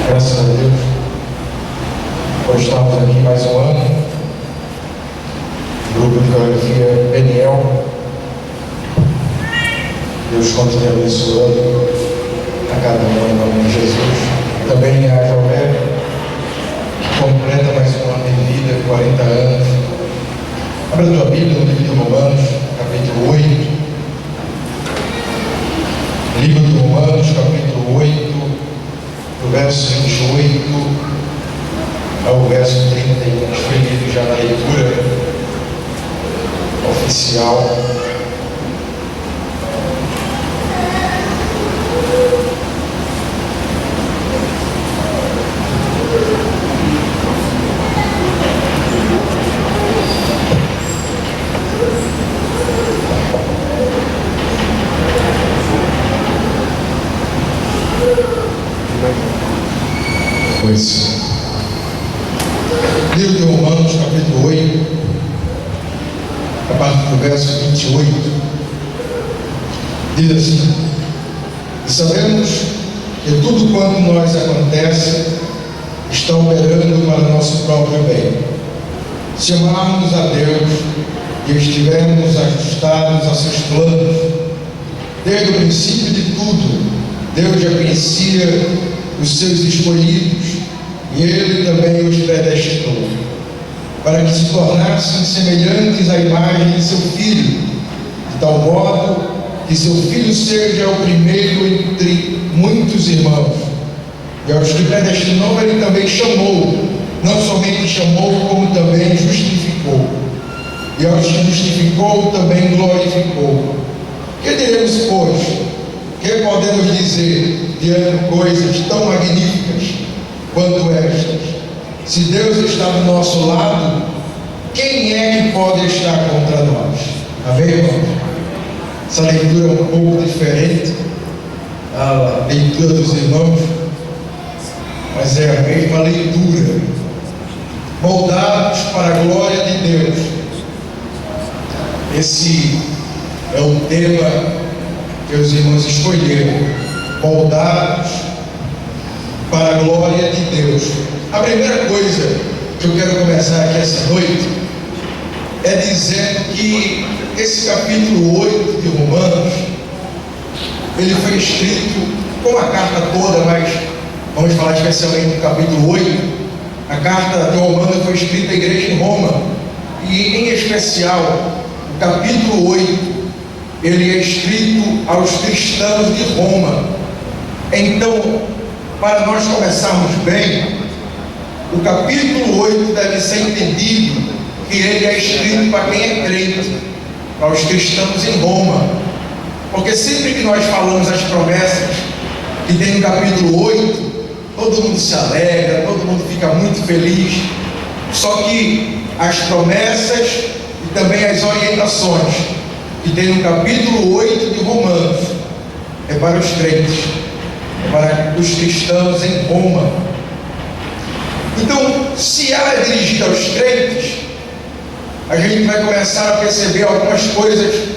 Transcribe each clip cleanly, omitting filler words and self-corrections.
Graças a Deus, nós estamos aqui mais um ano, grupo de coreografia Peniel. Deus continue abençoando a cada um em nome de Jesus. Também a Jové, que completa mais um ano de vida, 40 anos. Abra a tua Bíblia no livro de Romanos, capítulo 8. Livro de Romanos, capítulo 8. Do verso 28 ao verso 31, foi lido já na leitura oficial. Pois, livro de Romanos, capítulo 8, a partir do verso 28, diz assim: e sabemos que tudo quanto nos acontece está operando para nosso próprio bem, se amarmos a Deus e estivermos ajustados a seus planos. Desde o princípio de tudo, Deus já conhecia os seus escolhidos, e Ele também os predestinou, para que se tornassem semelhantes à imagem de seu Filho, de tal modo que seu Filho seja o primeiro entre muitos irmãos. E aos que predestinou, Ele também chamou, não somente chamou, como também justificou. E aos que justificou, também glorificou. Que diremos, pois? Que podemos dizer diante de coisas tão magníficas quanto estas? Se Deus está do nosso lado, quem é que pode estar contra nós? Amém, irmãos? Essa leitura é um pouco diferente da leitura dos irmãos, mas é a mesma leitura. Moldados para a glória de Deus. Esse é o tema que os irmãos escolheram. Moldados para a glória de Deus. A primeira coisa que eu quero começar aqui essa noite é dizendo que esse capítulo 8 de Romanos, ele foi escrito com a carta toda, mas vamos falar especialmente do capítulo 8. A carta de Romanos foi escrita à igreja em Roma, e em especial o capítulo 8, ele é escrito aos cristãos de Roma. Então, para nós começarmos bem, o capítulo 8 deve ser entendido que ele é escrito para quem é crente, para os cristãos em Roma. Porque sempre que nós falamos as promessas que tem no capítulo 8, todo mundo se alegra, todo mundo fica muito feliz. Só que as promessas e também as orientações que tem no capítulo 8 de Romanos é para os crentes, é para os cristãos em Roma. Então, se ela é dirigida aos crentes, a gente vai começar a perceber algumas coisas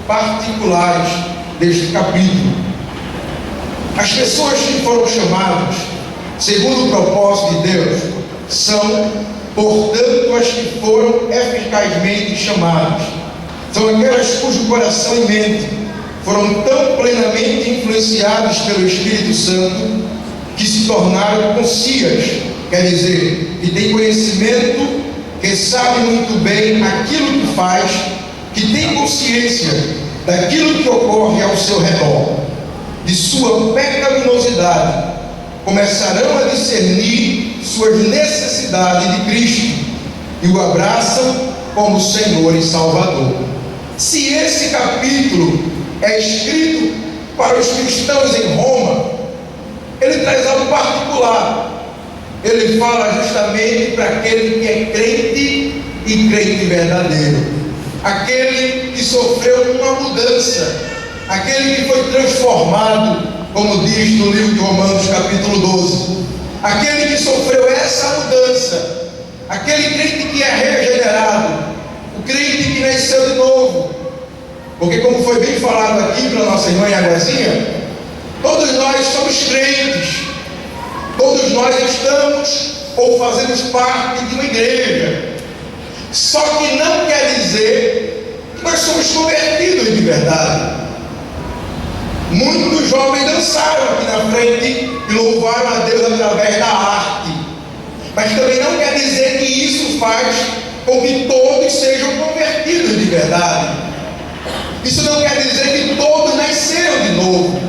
particulares deste capítulo. As pessoas que foram chamadas segundo o propósito de Deus são, portanto, as que foram eficazmente chamadas. São aquelas cujo coração e mente foram tão plenamente influenciados pelo Espírito Santo que se tornaram conscientes, quer dizer, que têm conhecimento, que sabem muito bem aquilo que faz, que têm consciência daquilo que ocorre ao seu redor, de sua pecaminosidade, começarão a discernir suas necessidades de Cristo e o abraçam como Senhor e Salvador. Se esse capítulo é escrito para os cristãos em Roma, ele traz algo particular. Ele fala justamente para aquele que é crente e crente verdadeiro, aquele que sofreu uma mudança, aquele que foi transformado, como diz no livro de Romanos capítulo 12, aquele que sofreu essa mudança, aquele crente que é regenerado, o crente que nasceu de novo. Porque, como foi bem falado aqui pela nossa irmã Yaguazinha, todos nós somos crentes, todos nós estamos ou fazemos parte de uma igreja. Só que não quer dizer que nós somos convertidos de verdade. Muitos jovens dançaram aqui na frente e louvaram a Deus através da arte. Mas também não quer dizer que isso faz com que todos sejam convertidos de verdade. Isso não quer dizer que todos nasceram de novo.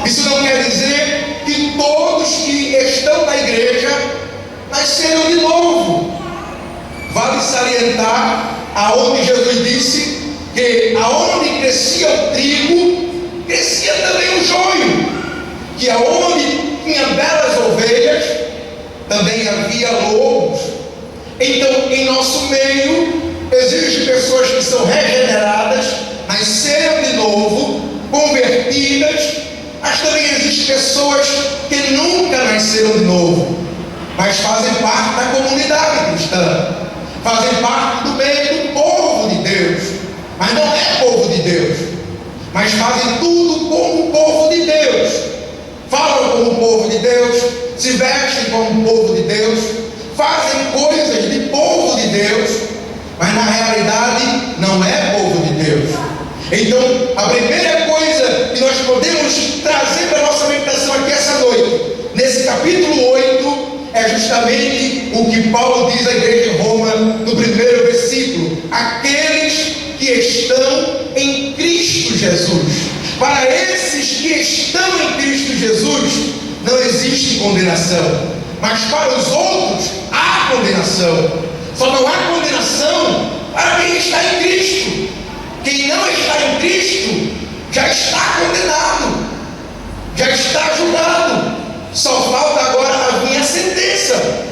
Isso não quer dizer que todos que estão na igreja nasceram de novo. Vale salientar aonde Jesus disse que aonde crescia o trigo, crescia também o joio, que aonde tinha belas ovelhas, também havia lobos. Então, em nosso meio, existem pessoas que são regeneradas, nasceram de novo, convertidas, mas também existem pessoas que nunca nasceram de novo, mas fazem parte da comunidade cristã, fazem parte do meio do povo de Deus, mas não é povo de Deus, mas fazem tudo como o povo de Deus, falam como o povo de Deus, se vestem como o povo de Deus, fazem coisas de povo de Deus, mas na realidade não é povo de Deus. Então, a primeira coisa que nós podemos trazer para a nossa meditação aqui essa noite, nesse capítulo 8, é justamente o que Paulo diz à igreja de Roma no primeiro versículo: aqueles que estão em Cristo Jesus. Para esses que estão em Cristo Jesus, não existe condenação, mas para os outros há condenação. Só não há condenação para quem está em Cristo. Quem não está em Cristo já está condenado, já está julgado. Só falta agora vir a sentença,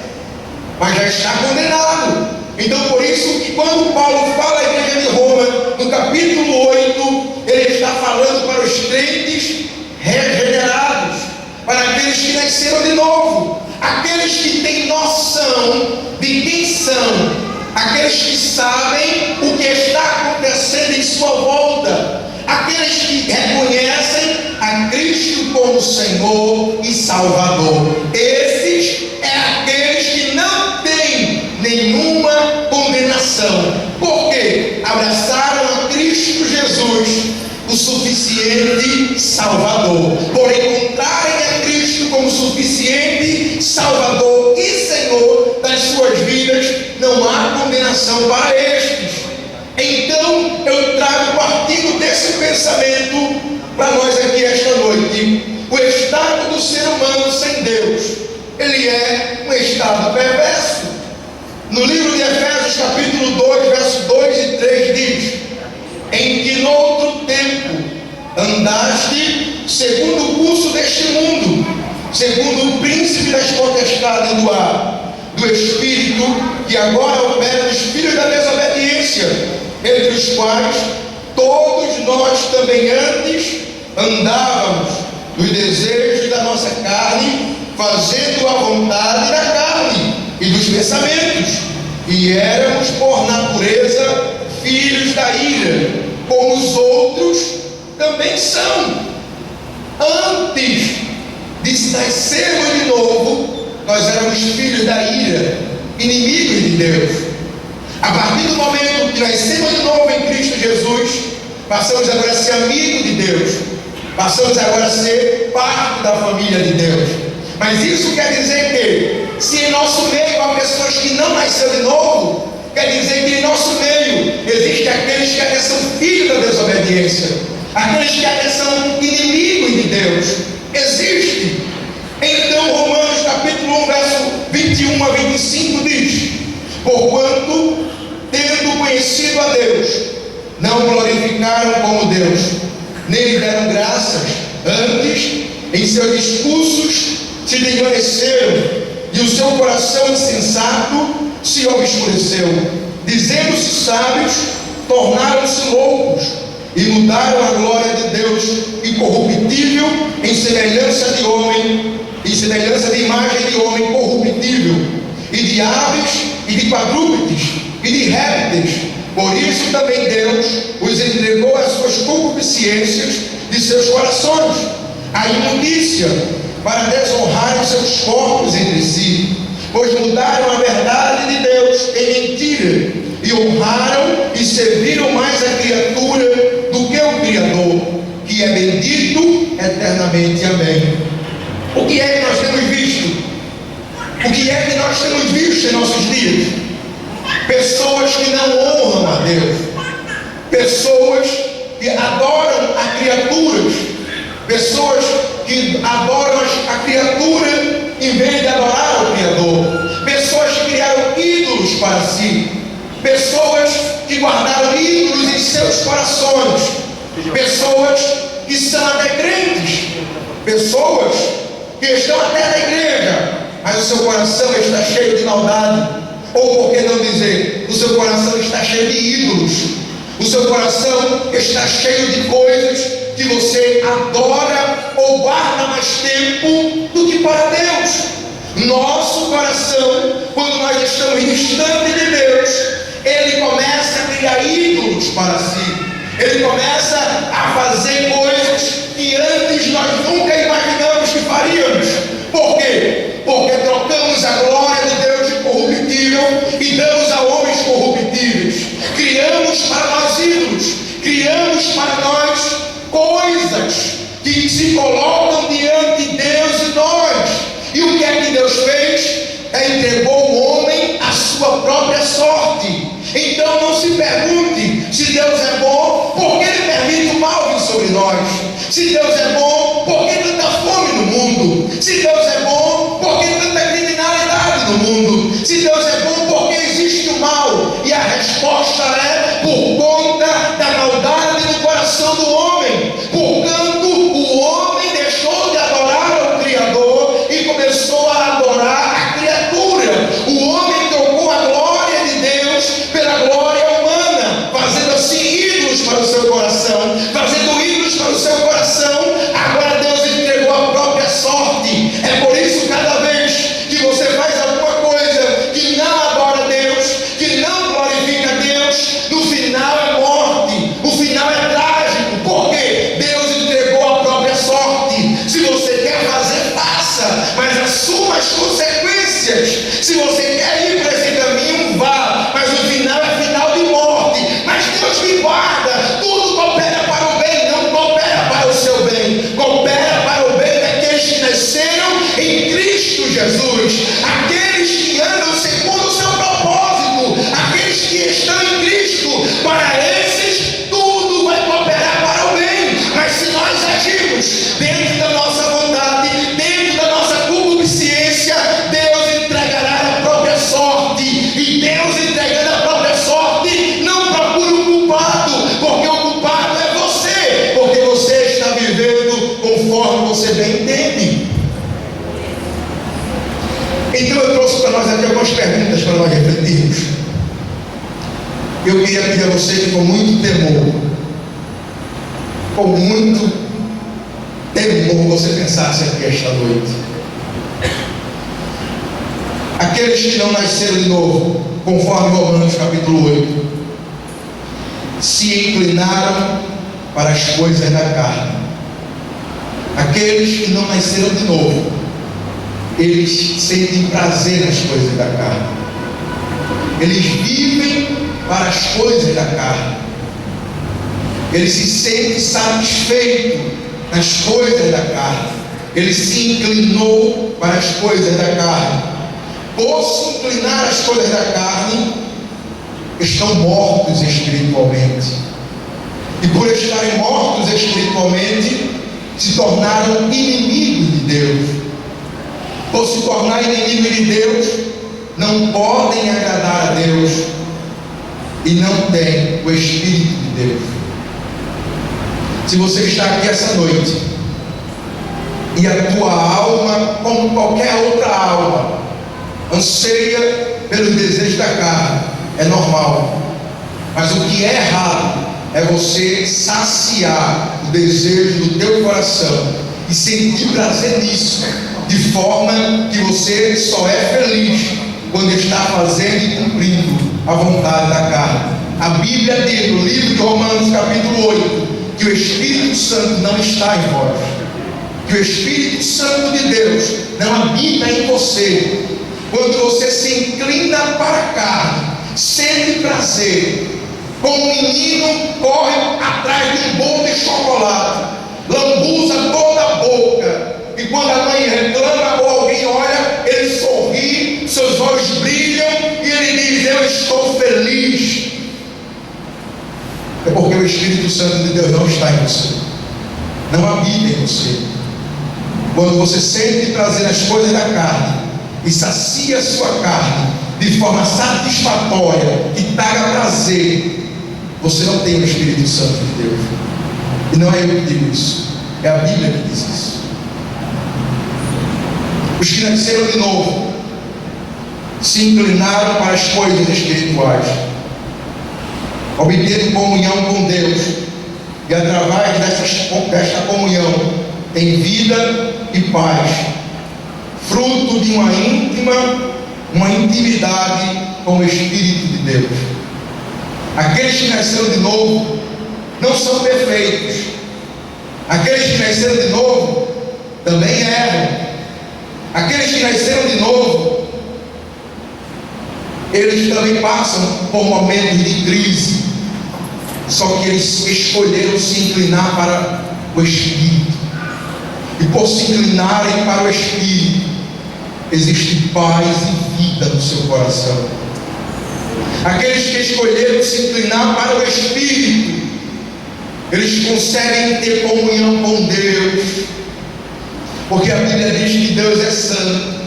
mas já está condenado. Então, por isso que quando Paulo fala à igreja de Roma, no capítulo 8, ele está falando para os crentes regenerados, para aqueles que nasceram de novo, aqueles que têm noção de quem são, aqueles que sabem o que está acontecendo em sua volta, aqueles que reconhecem a Cristo como Senhor e Salvador. Esses é aqueles que não têm nenhuma condenação. Por quê? Abraçaram a Cristo Jesus, o suficiente Salvador. Por encontrarem a Cristo como suficiente Salvador e Senhor das suas vidas, não há condenação para estes. Então, eu trago partindo desse pensamento para nós aqui esta noite. O estado do ser humano sem Deus, ele é um estado perverso. No livro de Efésios, capítulo 2, versos 2 e 3 diz: em que no outro tempo andaste segundo o curso deste mundo, segundo o príncipe das potestades do ar, do Espírito que agora opera nos filhos da desobediência, entre os quais todos nós também antes andávamos nos desejos da nossa carne, fazendo a vontade da carne e dos pensamentos, e éramos por natureza filhos da ira, como os outros também são. Antes de nascermos de novo, nós éramos filhos da ira, inimigos de Deus. A partir do momento que nascemos de novo em Cristo Jesus, passamos agora a ser amigos de Deus, passamos agora a ser parte da família de Deus. Mas isso quer dizer que, se em nosso meio há pessoas que não nasceram de novo, quer dizer que em nosso meio existem aqueles que até são filhos da desobediência, aqueles que até são inimigos de Deus. Existe. Então, Romanos capítulo 1, verso 21 a 25 diz: porquanto, tendo conhecido a Deus, não glorificaram como Deus, nem lhe deram graças, antes, em seus discursos, se envaneceram, e o seu coração insensato se obscureceu. Dizendo-se sábios, tornaram-se loucos, e mudaram a glória de Deus incorruptível em semelhança de homem, em semelhança de imagem de homem corruptível, e de aves, e de quadrúpedes, e de répteis. Por isso também Deus os entregou às suas concupiscências de seus corações, a imundícia, para desonrarem seus corpos entre si, pois mudaram a verdade de Deus em mentira, e honraram e serviram mais a criatura do que o Criador, que é bendito eternamente. Amém. O que é que nós temos visto? O que é que nós temos visto em nossos dias? Pessoas que não honram a Deus, pessoas que adoram a criaturas, pessoas que adoram a criatura em vez de adorar o Criador, pessoas que criaram ídolos para si, pessoas que guardaram ídolos em seus corações, pessoas que são até crentes, pessoas que estão até na igreja, mas o seu coração está cheio de maldade, ou por que não dizer, o seu coração está cheio de ídolos, o seu coração está cheio de coisas que você adora ou guarda mais tempo do que para Deus. Nosso coração, quando nós estamos distante de Deus, ele começa a criar ídolos para si, ele começa a fazer coisas que antes nós nunca imaginamos que faríamos. Por quê? Porque trocamos a glória de Deus incorruptível e damos a homens corruptíveis. Criamos para nós ídolos, criamos para nós coisas que se colocam diante de Deus e nós. E o que é que Deus fez? Entregou o homem à sua própria sorte. Então não se pergunte se Deus é bom, por que Ele permite o mal vir sobre nós? Se Deus é bom, por que tanta fome no mundo? Se Deus é bom, por que tanta criminalidade no mundo? Se Deus é bom, por que existe o mal? E a resposta é por conta da maldade no coração do homem. Portanto, o homem deixou de adorar o Criador e começou a adorar a criatura. O homem trocou a glória de Deus pela glória humana, fazendo assim ídolos para o seu coração, fazendo ídolos para o seu coração. Agora Deus entregou a própria sorte. É por isso, cada vez que você faz alguma coisa que não adora Deus, que não glorifica Deus, no final é morte, o final é trágico, porque Deus entregou a própria sorte. Se você quer fazer, faça, mas assuma as consequências. Se você quer ir para esse caminho, vá, mas o final é final de morte. Mas Deus me guarda, tudo coopera para o bem, não coopera para o seu bem, coopera para o bem daqueles que nasceram em Cristo Jesus, aqueles que andam segundo o seu propósito, aqueles que estão em Cristo. Para esses tudo vai cooperar para o bem. Mas se nós agirmos dentro da nossa vontade, dentro da nossa concupiscência, Deus entregará a própria sorte. E Deus entregando a própria sorte, não procura um culpado, porque o culpado é você, porque você está vivendo conforme você bem entende. Então eu trouxe para nós aqui algumas perguntas para nós refletirmos. Eu queria pedir a você que com muito temor você pensasse aqui esta noite. Aqueles que não nasceram de novo, conforme Romanos capítulo 8, se inclinaram para as coisas da carne. Aqueles que não nasceram de novo, eles sentem prazer nas coisas da carne. Eles vivem para as coisas da carne. Ele se sente satisfeito nas coisas da carne. Ele se inclinou para as coisas da carne. Por se inclinar às coisas da carne, estão mortos espiritualmente. E por estarem mortos espiritualmente, se tornaram inimigos de Deus. Por se tornar inimigo de Deus, não podem agradar a Deus e não têm o Espírito de Deus. Se você está aqui essa noite e a tua alma, como qualquer outra alma, anseia pelos desejos da carne, é normal. Mas o que é errado é você saciar o desejo do teu coração e sentir prazer nisso, de forma que você só é feliz quando está fazendo e cumprindo a vontade da carne. A Bíblia diz no livro de Romanos capítulo 8 que o Espírito Santo não está em vós. que o Espírito Santo de Deus não habita em você, quando você se inclina para a carne, sente prazer, como um menino corre atrás de um bolo de chocolate, lambuza toda a boca, e quando a mãe reclama ou alguém olha, ele sorri, seus olhos brilham e ele diz: eu estou feliz. É porque o Espírito Santo de Deus não está em você, não habita em você. Quando você sente prazer nas coisas da carne e sacia a sua carne de forma satisfatória, que traga prazer, você não tem o Espírito Santo de Deus. E não é eu que digo isso, é a Bíblia que diz isso. Os que nasceram de novo se inclinaram para as coisas espirituais, obtendo comunhão com Deus, e através desta comunhão tem vida e paz, fruto de uma intimidade com o Espírito de Deus. Aqueles que nasceram de novo não são perfeitos. Aqueles que nasceram de novo também erram. Aqueles que nasceram de novo, eles também passam por momentos de crise. Só que eles escolheram se inclinar para o Espírito. E por se inclinarem para o Espírito, existe paz e vida no seu coração. Aqueles que escolheram se inclinar para o Espírito, eles conseguem ter comunhão com Deus, porque a Bíblia diz que Deus é santo,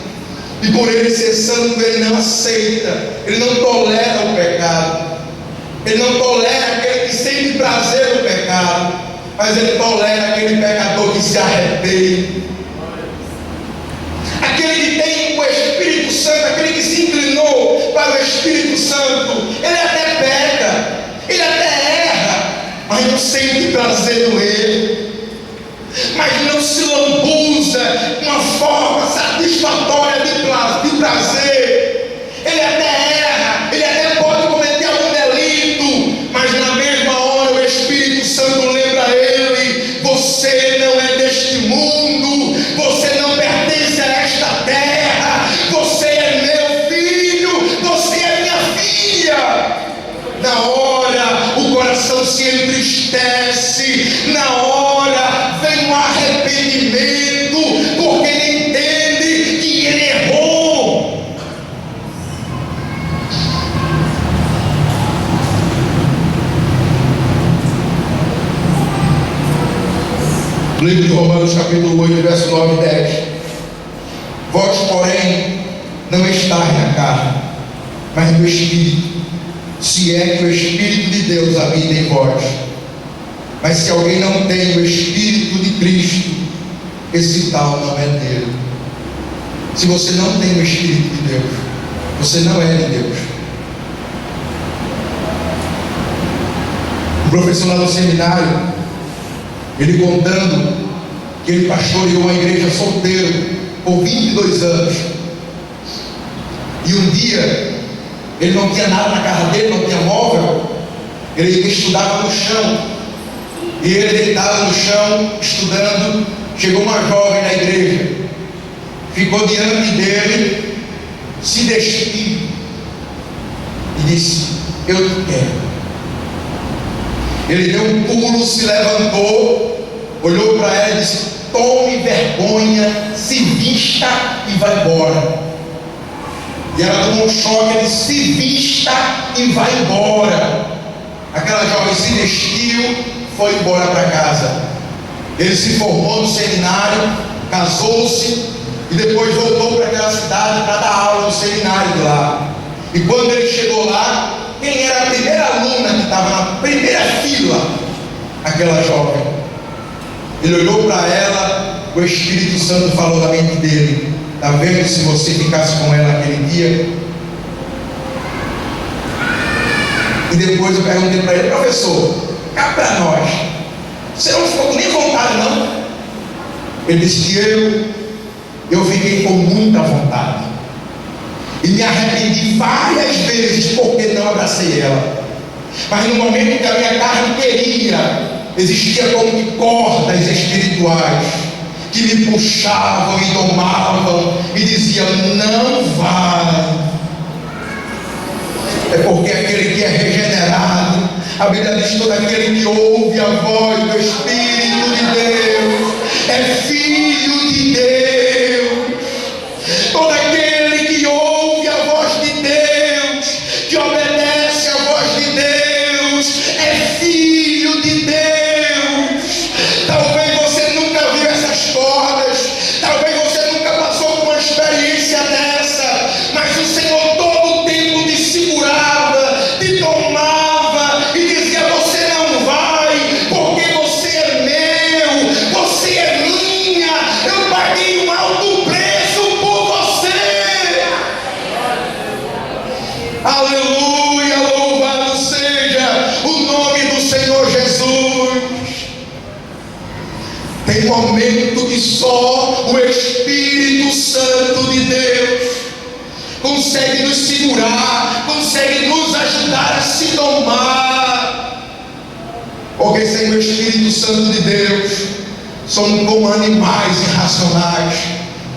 e por Ele ser santo, Ele não aceita, Ele não tolera o pecado, Ele não tolera aquele que sente prazer no pecado, mas Ele tolera aquele pecador que se arrepende. Aquele que tem o Espírito Santo, aquele que se inclinou para o Espírito Santo, ele até peca, ele até erra, mas não sente prazer no erro, mas não se lambuza de uma forma satisfatória de prazer. Ele até erra, ele até pode cometer algum delito, mas na mesma hora o Espírito Santo lembra a ele: você não é deste mundo, você não pertence a esta terra, você é meu filho, você é minha filha. Na hora o coração se entristece, na hora vem um arrependimento, porque ele entende que ele errou. Livro de Romanos capítulo 8, verso 9 e 10. Vós, porém, não estáis na carne, mas no Espírito, se é que o Espírito de Deus habita em vós. Mas se alguém não tem o Espírito de Cristo, esse tal não é dele. Se você não tem o Espírito de Deus, você não é de Deus. Um professor lá no seminário, ele contando que ele pastoreou uma igreja solteiro por 22 anos. E um dia, ele não tinha nada na casa dele, não tinha móvel, ele estudava no chão. E ele deitado no chão, estudando, chegou uma jovem na igreja, ficou diante dele, se despiu e disse: eu te quero. Ele deu um pulo, se levantou, olhou para ela e disse: tome vergonha, se vista e vai embora. E ela tomou um choque, ele disse: se vista e vai embora. Aquela jovem se vestiu, foi embora para casa. Ele se formou no seminário, casou-se e depois voltou para aquela cidade para dar aula no seminário de lá. E quando ele chegou lá, quem era a primeira aluna que estava na primeira fila? Aquela jovem. Ele olhou para ela, o Espírito Santo falou na mente dele: está vendo, se você ficasse com ela aquele dia? E depois eu perguntei para ele: professor, cá para nós, você não ficou com nem vontade não? Ele disse que eu fiquei com muita vontade e me arrependi várias vezes porque não abracei ela. Mas no momento que a minha carne queria, existia como que cordas espirituais que me puxavam e domavam, e diziam: não vai. É porque aquele que é regenerado, a Bíblia diz: todo aquele que ouve a voz do Espírito de Deus é filho de Deus. Todo aquele que ouve a voz de Deus, que obedece a voz de Deus, é filho de Deus. Talvez você nunca viu essas cordas, talvez você nunca passou por uma experiência dessa, mas o Senhor todo o tempo te segurava, te tomava e dizia: você não vai, porque você é meu, você é minha, eu paguei um alto preço por você. Aleluia, louvado seja o nome do Senhor Jesus. Tem momento que só o Espírito Santo de Deus consegue nos segurar, consegue nos ajudar a se domar. Porque sem o Espírito Santo de Deus, somos como animais irracionais,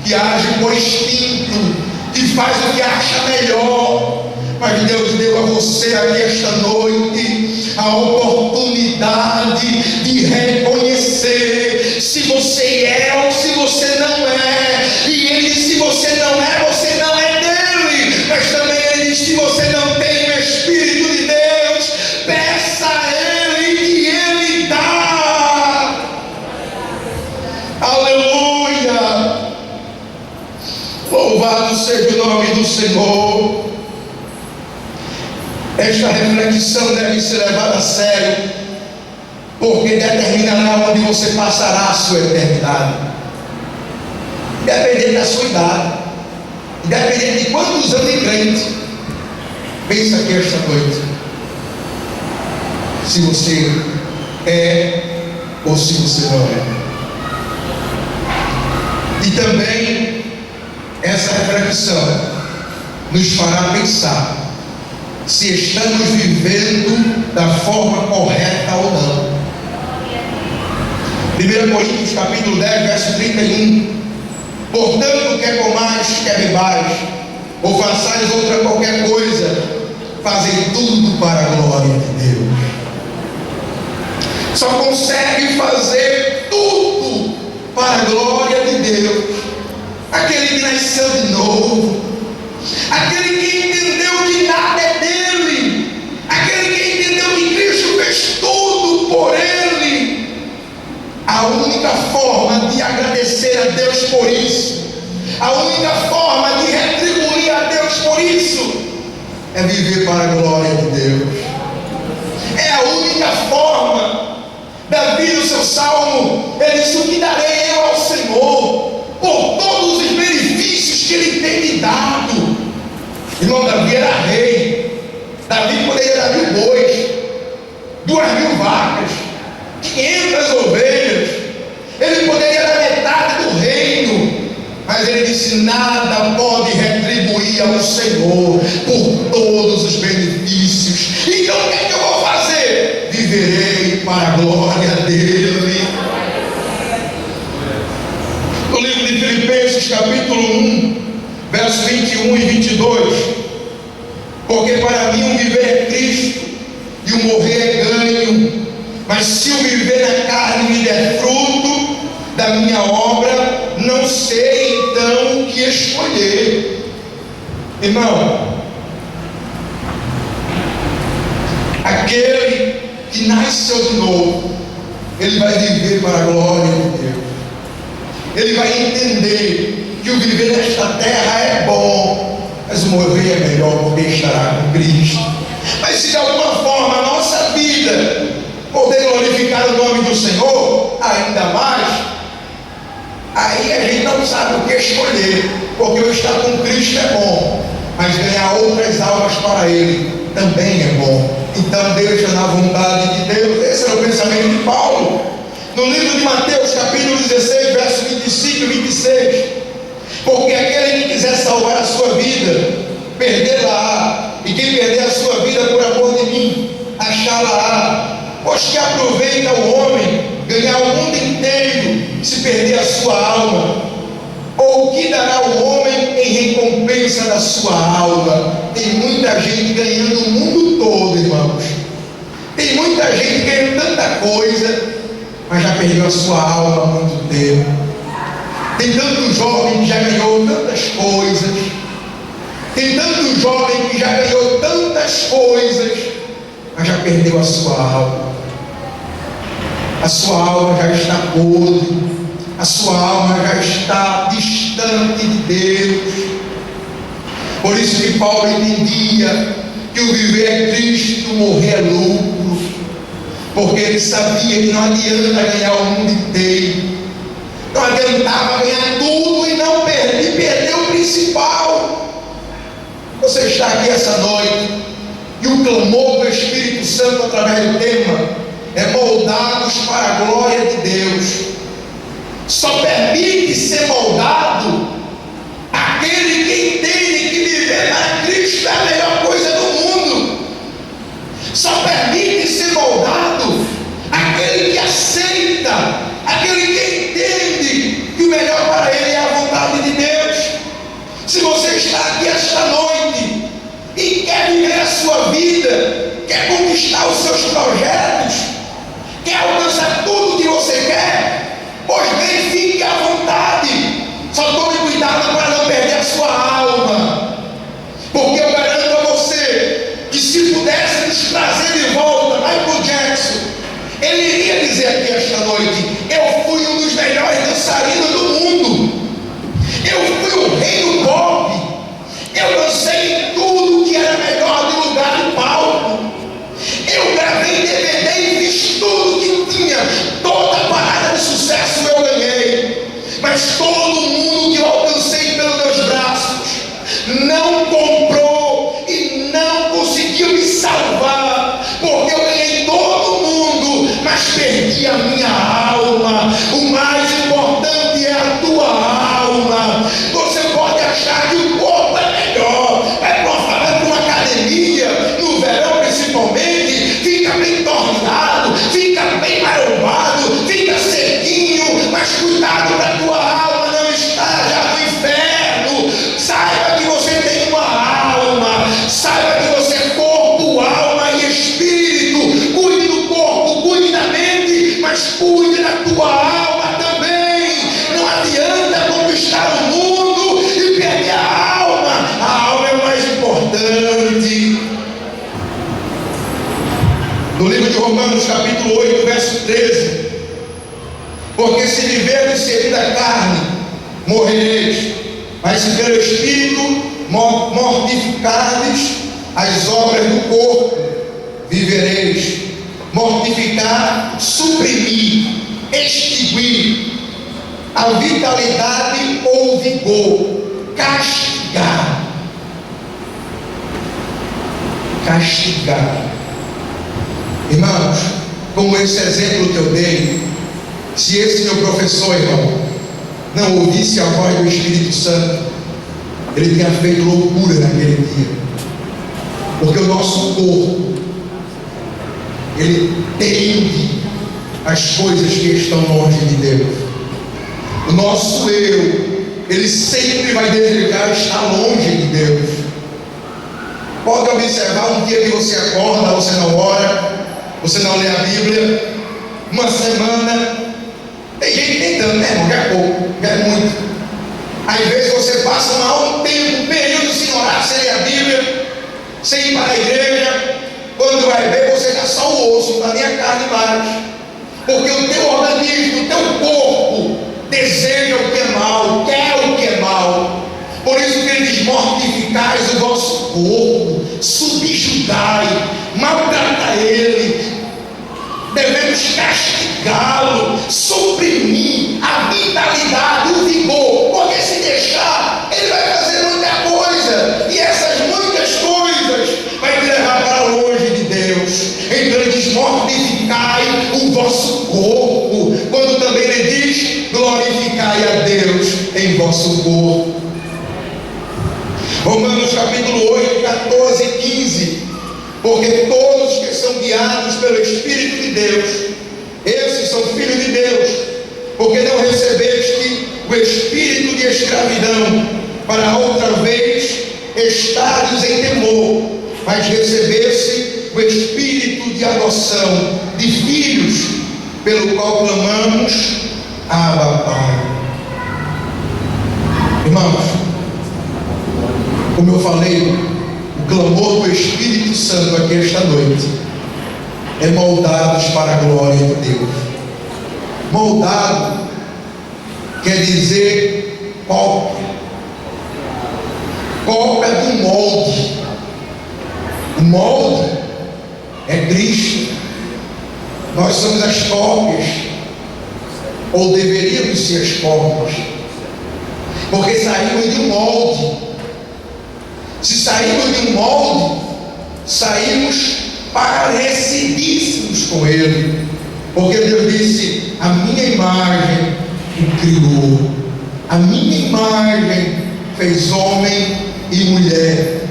que agem por instinto, que faz o que acha melhor. Mas Deus deu a você aqui esta noite a oportunidade de reconhecer se você é ou se você não é. E Ele diz: se você não é, você não é dele. Mas também Ele diz: se você não tem o Espírito de Deus, peça a Ele e Ele dá. Aleluia! Louvado seja o nome do Senhor. Esta reflexão deve ser levada a sério, porque determinará onde você passará a sua eternidade. Dependendo da sua idade, dependendo de quantos anos de crente. Pensa aqui esta noite, se você é ou se você não é. E também essa reflexão nos fará pensar se estamos vivendo da forma correta ou não. 1 Coríntios capítulo 10, verso 31. Portanto, quer comais, quer bebais, ou façais outra qualquer coisa, fazem tudo para a glória de Deus. Só consegue fazer tudo para a glória de Deus aquele que nasceu de novo, aquele que entendeu que nada é dele, aquele que entendeu que Cristo fez tudo por ele. A única forma de agradecer a Deus por isso, a única forma de retribuir a Deus por isso, é viver para a glória de Deus. É a única forma. Davi, no seu salmo, ele disse: o que darei eu ao Senhor por todos os benefícios que Ele tem me dado? Irmão, Davi era rei. Davi poderia dar 1000 bois, 2000 vacas, 500 ovelhas. Ele poderia dar metade do reino, mas ele disse: nada pode retribuir ao Senhor por todos os benefícios. Então o que é que eu vou fazer? Viverei para a glória dele. No livro de Filipenses capítulo 1, verso 21 e 22. Porque para mim o viver é Cristo e o morrer é ganho. Mas se o viver na carne me der fruto da minha obra, não sei então o que escolher. Irmão, aquele que nasceu de novo, ele vai viver para a glória de Deus. Ele vai entender que o viver nesta terra é bom, mas o morrer é melhor, porque estará com Cristo. Mas se de alguma forma a nossa vida poder glorificar o nome do Senhor ainda mais, aí a gente não sabe o que escolher, porque o estar com Cristo é bom, mas ganhar outras almas para Ele também é bom. Então deixa na vontade de Deus. Esse era o pensamento de Paulo no livro de Mateus capítulo 16, verso 25 e 26. Porque aquele que quiser salvar a sua vida, perdê-la-á, e quem perder a sua vida por amor de mim, achá-la-á. Pois que aproveita o homem ganhar o mundo inteiro se perder a sua alma? Ou o que dará o homem em recompensa da sua alma? Tem muita gente ganhando o mundo todo, irmãos. Tem muita gente ganhando tanta coisa, mas já perdeu a sua alma há muito tempo. Tem tanto jovem que já ganhou tantas coisas. Tem tanto jovem que já ganhou tantas coisas, mas já perdeu a sua alma. A sua alma já está podre. A sua alma já está distante de Deus. Por isso que Paulo entendia que o viver é Cristo, o morrer é lucro. Porque ele sabia que não adianta ganhar o mundo inteiro. Não adiantava ganhar tudo e não perder o principal. Você está aqui essa noite e o clamor do Espírito Santo através do tema é moldados para a glória de Deus. Só permite ser moldado aquele que entende que viver para Cristo é a melhor coisa do mundo. Só permite ser moldado aquele que aceita, aquele que entende que o melhor para ele é a vontade de Deus. Se você está aqui esta noite e quer viver a sua vida, quer conquistar os seus projetos, quer alcançar tudo que você quer, pois bem, fique à vontade. Só tome cuidado para não perder a sua alma. Porque eu garanto a você que se pudesse nos trazer de volta Michael Jackson, ele iria dizer aqui esta noite: eu fui um dos melhores dançarinos do mundo. Eu fui o rei do pop. Eu dancei em tudo que era melhor de lugar de palco. Eu gravei DVD e fiz tudo que tinha. Toda parada de sucesso eu ganhei. Mas todo mundo que eu alcancei pelos meus braços não comprou e não conseguiu me salvar. Porque eu ganhei todo mundo, mas perdi a minha alma. O mais importante é a tua alma. Você pode achar que o corpo é melhor. Vai para uma academia, no verão principalmente, fica bem torneado, fica bem marombado, fica sequinho, mas cuidado para a tua alma não estar já no inferno. Saiba que você tem uma alma, saiba que você é corpo, alma e espírito. Cuide do corpo, cuide da mente, mas cuide da tua alma também. Não adianta conquistar o mundo e perder a alma. A alma é o mais importante. No livro de Romanos, capítulo 8, verso 13: porque se viverdes segundo a carne, morrereis, mas se pelo Espírito mortificardes as obras do corpo, vivereis. Mortificar, suprimir, extinguir a vitalidade ou vigor, castigar. Castigar. Irmãos, como esse exemplo que eu dei, se esse meu professor, irmão, não ouvisse a voz do Espírito Santo, ele tinha feito loucura naquele dia. Porque o nosso corpo, ele tende as coisas que estão longe de Deus. O nosso eu, ele sempre vai desejar estar longe de Deus. Pode observar um dia que você acorda, você não ora, você não lê a Bíblia, uma semana. Tem gente tentando, né, irmão? Já é pouco, já é muito. Às vezes você passa um período sem orar, sem ler a Bíblia, sem ir para a igreja. Quando vai ver, você já só o osso, não está nem a carne mais. Porque o teu organismo, o teu corpo deseja o que é mal, quer o que é mal. Por isso que ele diz: mortificais o vosso corpo, subjugai, maltrata ele. Devemos castigá-lo, suprimir a vitalidade, o vigor, porque se deixar, ele vai fazer muita coisa, e essas muitas coisas vai te levar para longe de Deus. Então ele diz: mortificai o vosso corpo, quando também ele diz: glorificai a Deus em vosso corpo. Romanos capítulo 8, 14 e 15: porque todos que são guiados pelo Espírito de Deus, esses são filhos de Deus, porque não recebeste o espírito de escravidão, para outra vez estares em temor, mas recebeste o espírito de adoção, de filhos, pelo qual clamamos, Abba, Pai. Irmãos, como eu falei, o clamor do Espírito Santo aqui esta noite é moldados para a glória de Deus. Moldado quer dizer cópia. Cópia do molde. O molde é Cristo. Nós somos as cópias, ou deveríamos ser as cópias, porque saímos de um molde. Se saímos de um molde, saímos parecidíssimos com Ele, porque Deus disse: a minha imagem o criou, a minha imagem fez homem e mulher.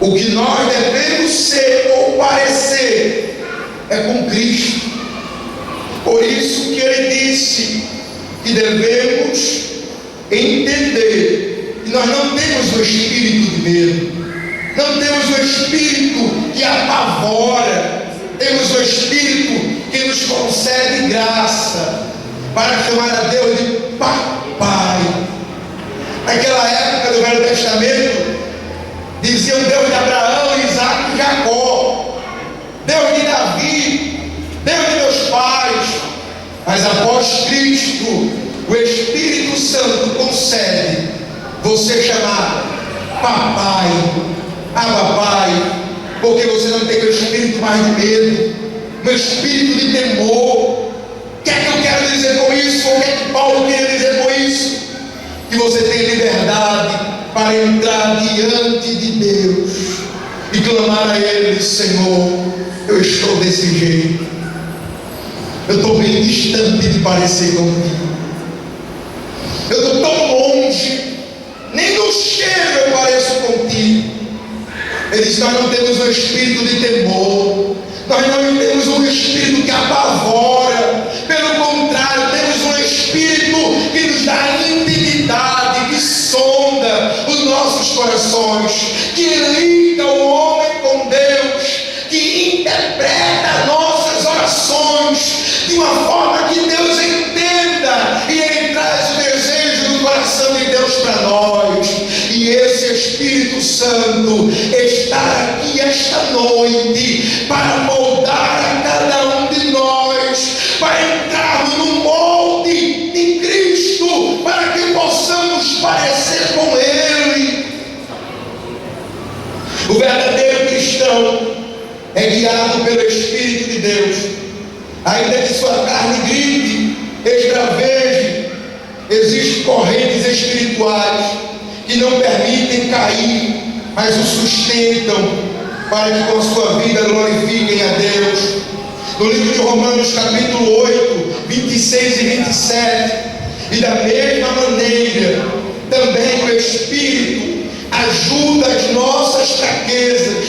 O que nós devemos ser ou parecer é com Cristo. Por isso que Ele disse que devemos entender que nós não temos o espírito de medo, não temos o espírito que apavora, temos o espírito que nos concede graça para chamar a Deus de Papai. Naquela época do Velho Testamento diziam Deus de Abraão, Isaac e Jacó, Deus de Davi, Deus de meus pais. Mas após Cristo, o Espírito Santo concede você chamar Papai, Abba Pai, porque você não tem o espírito mais de medo, o espírito de temor. O que é que eu quero dizer com isso? O que é que Paulo queria dizer com isso? Que você tem liberdade para entrar diante de Deus e clamar a Ele: Senhor, eu estou desse jeito, eu estou bem distante de parecer contigo, eu estou tão longe, nem no cheiro eu pareço contigo. Ele diz: nós não temos um espírito de temor, nós não temos um espírito que apavora, pelo contrário, temos um espírito que nos dá intimidade, que sonda os nossos corações, que liga o homem com Deus, que interpreta nossas orações de uma forma que Deus entenda, e Ele traz o desejo do coração de Deus para nós. E esse Espírito Santo está aqui esta noite para moldar a cada um de nós, para entrarmos no molde de Cristo, para que possamos parecer com Ele. O verdadeiro cristão é guiado pelo Espírito de Deus, ainda que sua carne grite, esbraveje. Existem correntes espirituais que não permitem cair, mas o sustentam para que com sua vida glorifiquem a Deus. No livro de Romanos capítulo 8, 26 e 27, e da mesma maneira também o Espírito ajuda as nossas fraquezas,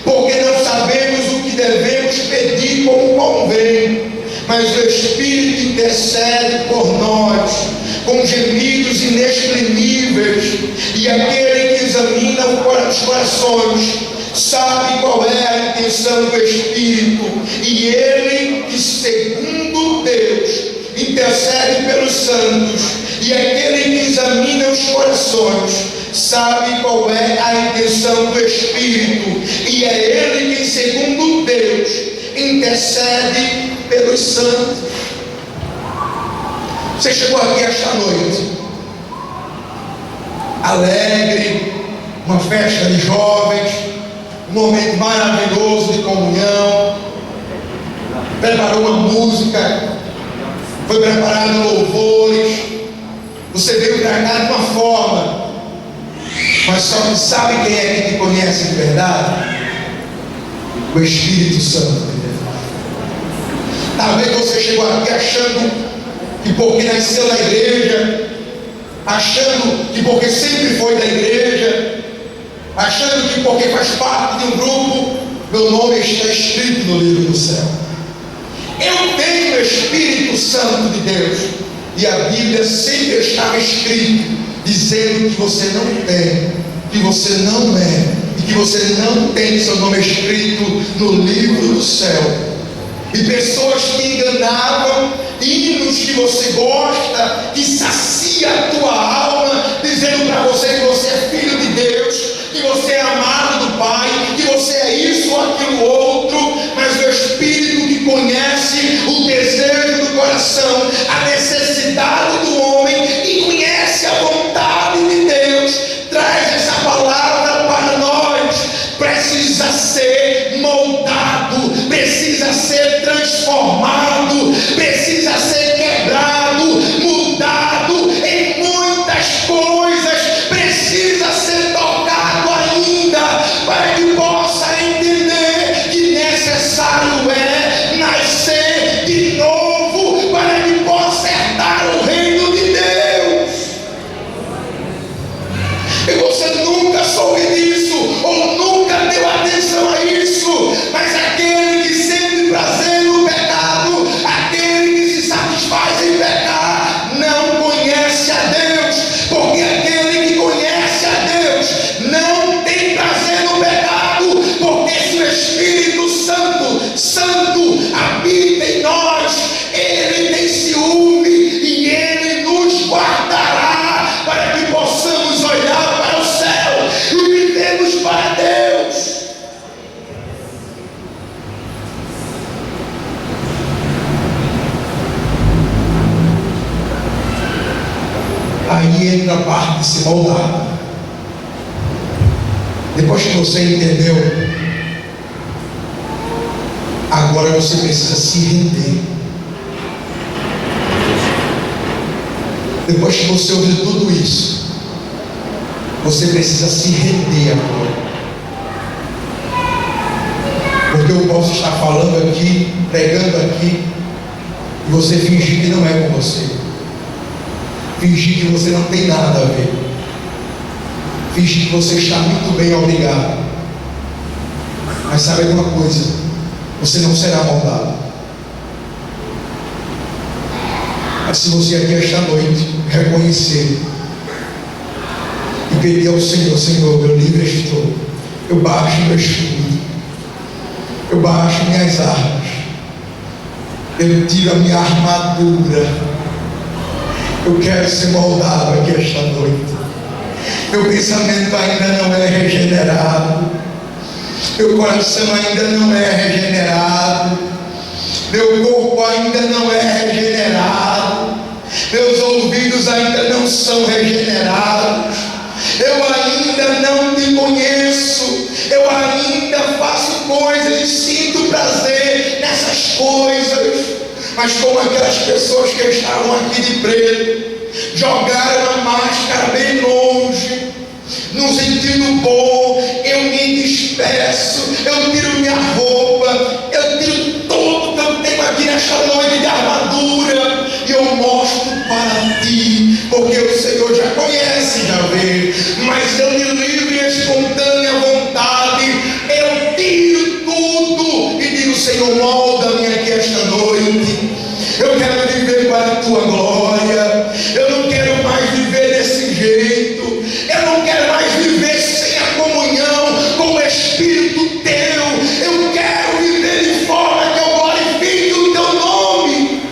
porque não sabemos o que devemos pedir como convém, mas o Espírito intercede por nós com gemidos inexprimíveis, e aquele que examina os corações sabe qual é a intenção do Espírito, e Ele que segundo Deus intercede pelos santos, e aquele que examina os corações sabe qual é a intenção do Espírito, e é Ele que segundo Deus intercede pelos santos. Você chegou aqui esta noite alegre, uma festa de jovens, um momento maravilhoso de comunhão, preparou uma música, foi preparado louvores, você veio para cá de uma forma, mas só que sabe quem é que te conhece de verdade? O Espírito Santo de Deus. Talvez você chegou aqui achando que porque nasceu na igreja, achando que porque sempre foi da igreja, achando que porque faz parte de um grupo, meu nome está escrito no livro do céu. Eu tenho o Espírito Santo de Deus. E a Bíblia sempre estava escrito, dizendo que você não tem, que você não é, e que você não tem seu nome escrito no livro do céu. E pessoas que enganavam, hinos que você gosta, que sacia a tua alma, dizendo para você que você é filho de Deus, que você é amado do Pai, que você é isso ou aquilo outro, mas o Espírito que conhece o desejo do coração, a necessidade do homem, e conhece a vontade de Deus, traz essa palavra para nós. Precisa ser moldado, precisa ser transformado, precisa ser quebrado, mudado em muitas coisas, precisa ser tocado ainda, para que possa entender que necessário é nascer de novo, para que possa herdar o reino de Deus. E você nunca soube disso, ou nunca deu atenção a isso, mas aquele que sente prazer no pecado, aquele que se satisfaz em pecar, não conhece a Deus, porque aquele que conhece a Deus não tem prazer no pecado, porque se o Espírito Santo habita em nós, ele tem ciúme e ele nos guardará, para que possamos olhar para o céu e vivemos para Deus. Aí entra a parte de se moldar. Depois que você entendeu, agora você precisa se render. Depois que você ouviu tudo isso, você precisa se render agora. Porque eu posso estar falando aqui, pregando aqui, e você fingir que não é com você, fingir que você não tem nada a ver, fingir que você está muito bem, obrigado. Mas sabe alguma coisa? Você não será moldado. Mas se você aqui esta noite reconhecer e pedir ao Senhor: Senhor, eu livre estou, eu baixo meu escudo, eu baixo minhas armas, eu tiro a minha armadura, eu quero ser moldado aqui esta noite. Meu pensamento ainda não é regenerado, meu coração ainda não é regenerado, meu corpo ainda não é regenerado, meus ouvidos ainda não são regenerados, eu ainda não te conheço, eu ainda faço coisas e sinto prazer nessas coisas. Mas como aquelas pessoas que estavam aqui de preto, jogaram a máscara bem longe, num sentido bom, eu me despeço, eu tiro minha roupa, eu tiro tudo que eu tenho aqui nesta noite de armadura, e eu mostro para ti, porque o Senhor já conhece, já vê, mas eu de livre e espontânea vontade, eu tiro tudo e digo: Senhor, molda-me aqui esta noite, eu quero viver para a tua glória, eu não quero mais viver desse jeito, eu não quero mais viver sem a comunhão com o Espírito teu, eu quero viver de forma que eu glorifique o teu nome.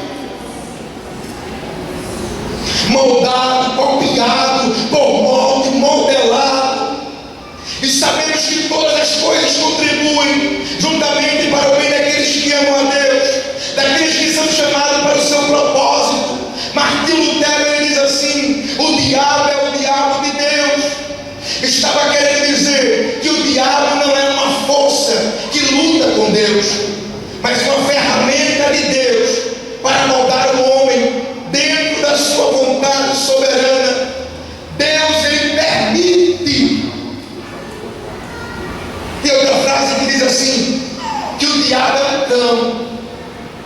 Moldado, copiado, por molde, modelado, e sabemos que todas as coisas contribuem juntamente para o bem daqueles que amam a Deus, daqueles que são chamados para o seu propósito. Martim Lutero, ele diz assim: o diabo é o diabo de Deus. Estava querendo dizer que o diabo não é uma força que luta com Deus, mas uma ferramenta de Deus para moldar o homem dentro da sua vontade soberana. Deus, ele permite. Tem outra frase que diz assim: que o diabo é um cão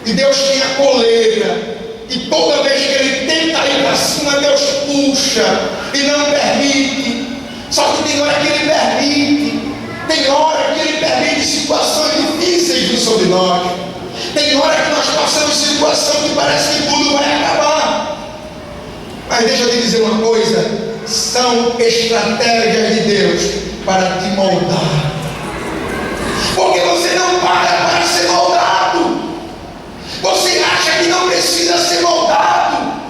e Deus tem a coleira, e toda vez que ele tenta ir para cima, Deus puxa e não permite. Só que tem hora que ele permite, tem hora que ele permite situações difíceis sobre nós, tem hora que nós passamos situação que parece que tudo vai acabar, Mas deixa eu te dizer uma coisa: são estratégias de Deus para te moldar. Porque você não para ser moldado. Você acha que não precisa ser moldado.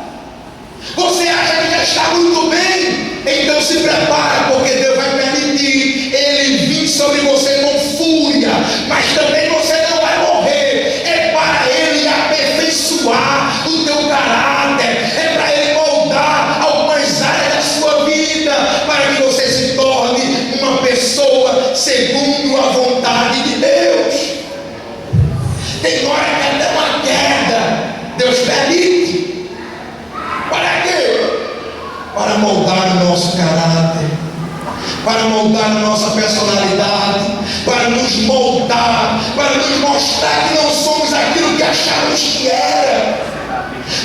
Você acha que já está muito bem. Então se prepara, porque Deus vai permitir Ele vir sobre você com fúria. Mas também você não vai morrer. É para Ele aperfeiçoar o teu caráter. É para Ele moldar algumas áreas da sua vida, para que você se torne uma pessoa segundo a vontade de Deus. Tem hora que até uma queda Deus permite. Para quê? Para moldar o nosso caráter, para moldar a nossa personalidade, para nos moldar, para nos mostrar que não somos aquilo que achávamos que era,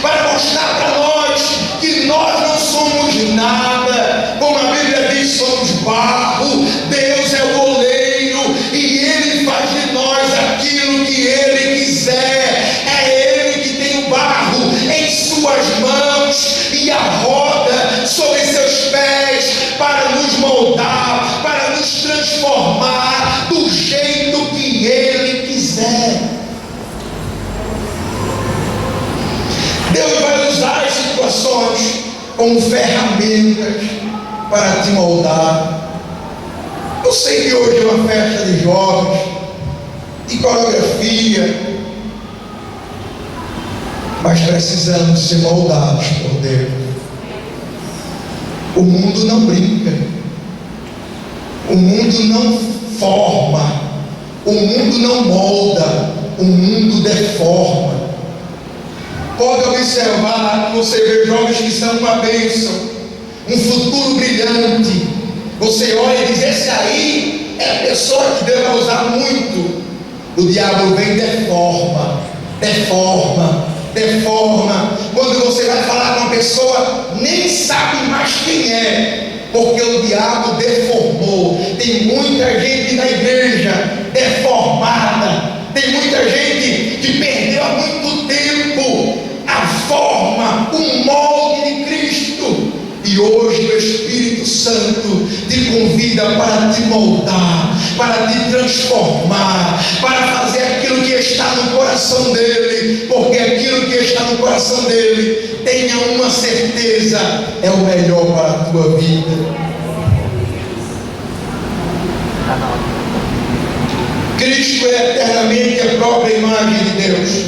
para mostrar para nós que nós não somos nada. Como a Bíblia diz, somos barro. Deus é o oleiro e Ele faz de nós aquilo que Ele quiser. É Ele que tem o barro em suas mãos e a roda sobre seus pés para nos moldar, para nos transformar do jeito que Ele quiser. Deus vai usar as situações como ferramentas para te moldar. Eu sei que hoje é uma festa de jovens, de coreografia, mas precisamos ser moldados por Deus. O mundo não brinca, o mundo não forma, o mundo não molda, o mundo deforma. Pode observar, você vê jovens que são uma bênção, um futuro brilhante. Você olha e diz: esse aí é a pessoa que Deus vai usar muito. O diabo vem e deforma, deforma, deforma. Quando você vai falar com uma pessoa, nem sabe mais quem é, porque o diabo deformou. Tem muita gente na igreja deformada, tem muita gente que perdeu há muito tempo a forma, o molde de Cristo. E hoje o Espírito Santo te convida para te moldar, para te transformar, para fazer aquilo que está no coração dele, porque aquilo que está no coração dele, tenha uma certeza, é o melhor para a tua vida. Cristo é eternamente a própria imagem de Deus.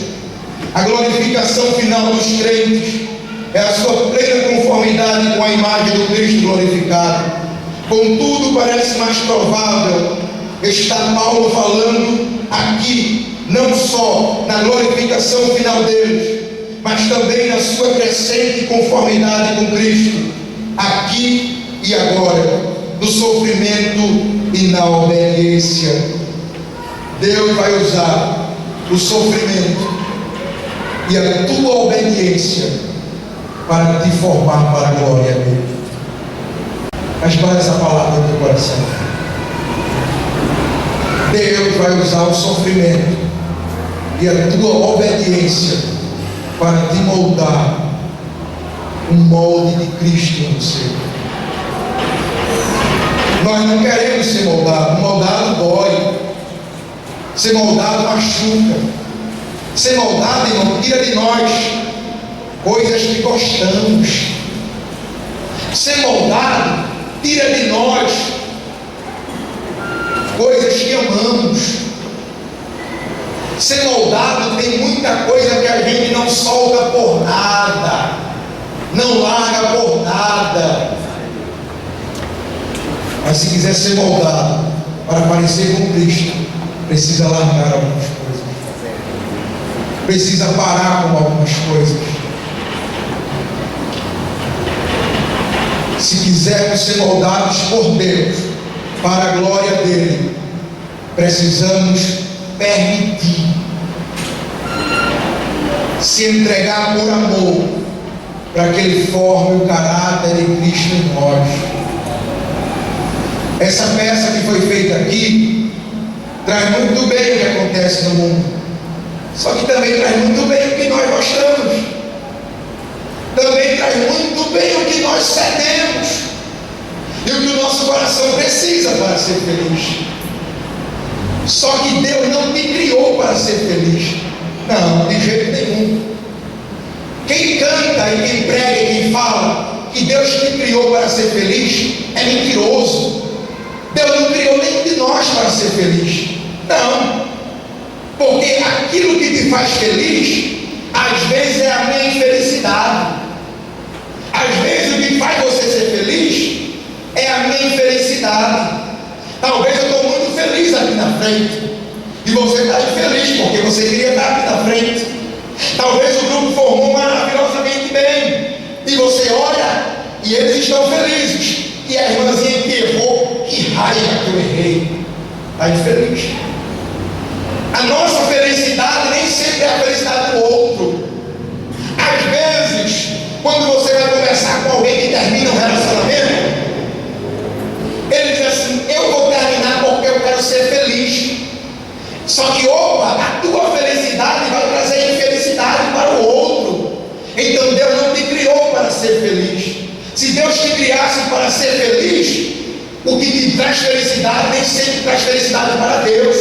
A glorificação final dos crentes é a sua plena conformidade com a imagem do Cristo glorificado. Contudo, parece mais provável estar Paulo falando aqui, não só na glorificação final deles, mas também na sua crescente conformidade com Cristo, aqui e agora, no sofrimento e na obediência. Deus vai usar o sofrimento e a tua obediência para te formar para a glória dele. Mas guarda essa palavra no teu coração. Deus vai usar o sofrimento e a tua obediência para te moldar um molde de Cristo em você. Nós não queremos ser moldados. Moldado dói. Ser moldado machuca. Ser moldado, irmão, tira de nós coisas que gostamos. Ser moldado tira de nós coisas que amamos. Ser moldado tem muita coisa que a gente não solta por nada, não larga por nada. Mas se quiser ser moldado para parecer com Cristo, precisa largar algumas coisas, precisa parar com algumas coisas. Se quisermos ser moldados por Deus para a glória dele, precisamos permitir, se entregar por amor, para que ele forme o caráter de Cristo em nós. Essa peça que foi feita aqui traz muito bem o que acontece no mundo, só que também traz muito bem o que nós gostamos, também traz faz muito bem o que nós cedemos e o que o nosso coração precisa para ser feliz. Só que Deus não te criou para ser feliz. Não, de jeito nenhum. Quem canta e quem prega e quem fala que Deus te criou para ser feliz é mentiroso. Deus não criou nenhum de nós para ser feliz. Não. Porque aquilo que te faz feliz, às vezes é a minha infelicidade. Às vezes o que faz você ser feliz é a minha infelicidade. Talvez eu estou muito feliz aqui na frente e você está infeliz porque você queria estar aqui na frente. Talvez o grupo formou maravilhosamente bem e você olha e eles estão felizes, e a irmãzinha que errou, que raiva que eu errei, está infeliz. A nossa felicidade nem sempre é a felicidade do outro. Às vezes, quando você vai conversar com alguém que termina um relacionamento, ele diz assim: eu vou terminar porque eu quero ser feliz. Só que, opa, a tua felicidade vai trazer infelicidade para o outro. Então Deus não te criou para ser feliz. Se Deus te criasse para ser feliz, o que te traz felicidade nem sempre traz felicidade para Deus.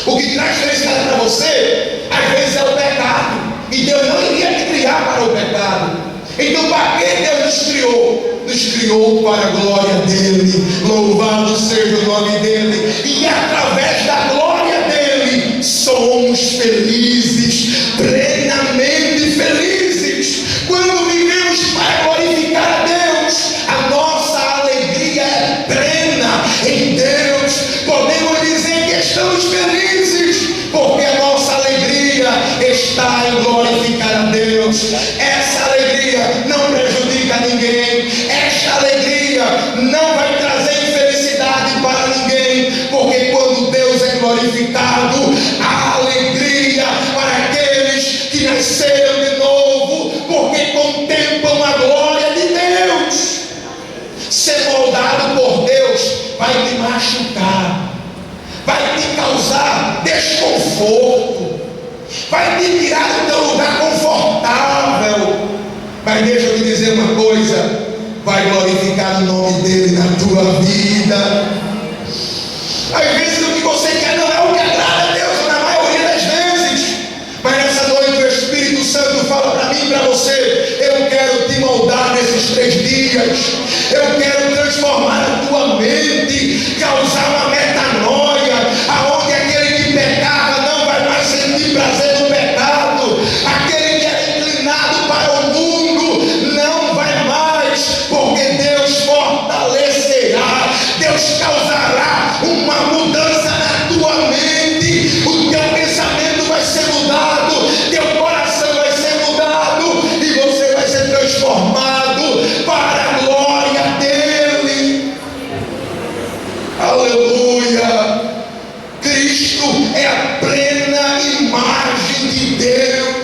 O que traz felicidade para você, às vezes é o pecado, e Deus não iria te criar para o pecado. Então para que Deus nos criou? Nos criou para a glória dEle. Louvado seja o nome dEle. E através da glória dEle somos felizes, plenamente felizes. Quando vivemos para glorificar a Deus, a nossa alegria é plena em Deus. Podemos dizer que estamos felizes porque a nossa alegria está em glorificar a Deus. Essa alegria não prejudica ninguém. Esta alegria não vai trazer infelicidade para ninguém, porque quando Deus é glorificado, há alegria para aqueles que nasceram de novo, porque contemplam a glória de Deus. Ser moldado por Deus vai te machucar, vai te causar desconforto, vai te tirar do teu lugar confortável. Mas deixa eu te dizer uma coisa: vai glorificar o nome dEle na tua vida. Às vezes o que você quer não é o que agrada a Deus, na maioria das vezes. Mas nessa noite o Espírito Santo fala para mim e para você: eu quero te moldar nesses 3 dias. Eu quero transformar a tua mente, causar uma metanoia, aonde aquele que pecava não vai mais sentir prazer no pecado. Aquele que era inclinado para o mundo não vai mais, porque Deus fortalecerá, Deus causará uma mudança na tua mente. O teu pensamento vai ser mudado, teu coração vai ser mudado e você vai ser transformado para a glória dEle. Aleluia! Cristo é a plena imagem de Deus.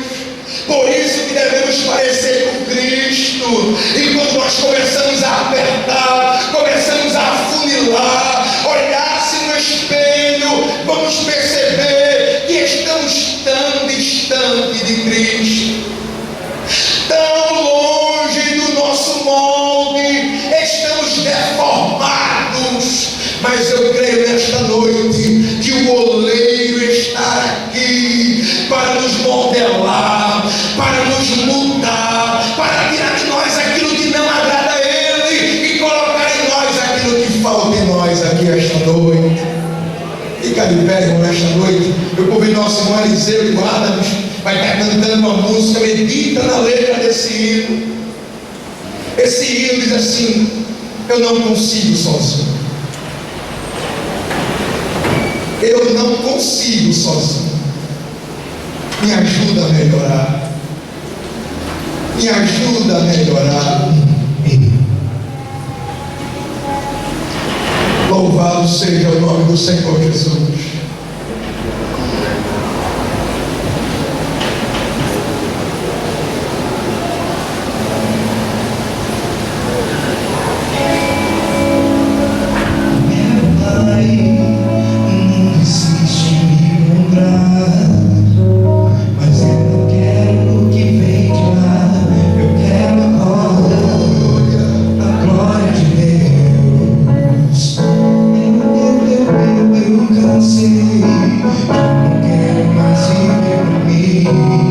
Por isso que devemos parecer com Cristo. E quando nós começamos a apertar, começamos a afunilar, olhar-se no espelho, vamos perceber que estamos tão distantes de Cristo, tão longe do nosso molde, estamos deformados. Mas eu creio nesta noite que o oleiro está aqui para nos modelar, para nos mudar, para tirar de nós aquilo que não agrada a Ele e colocar em nós aquilo que falta em nós aqui esta noite. Fica de pé, irmão, nesta noite. Eu convido nosso irmão Eliseu e guarda-nos, vai estar cantando uma música. Medita na letra desse hino. Esse hino diz assim: eu não consigo sozinho. Eu não consigo sozinho. Me ajuda a melhorar. Me ajuda a melhorar. Louvado seja o nome do Senhor Jesus. Mas eu não quero o que vem de lá, eu quero você, já não quero mais viver pra mim.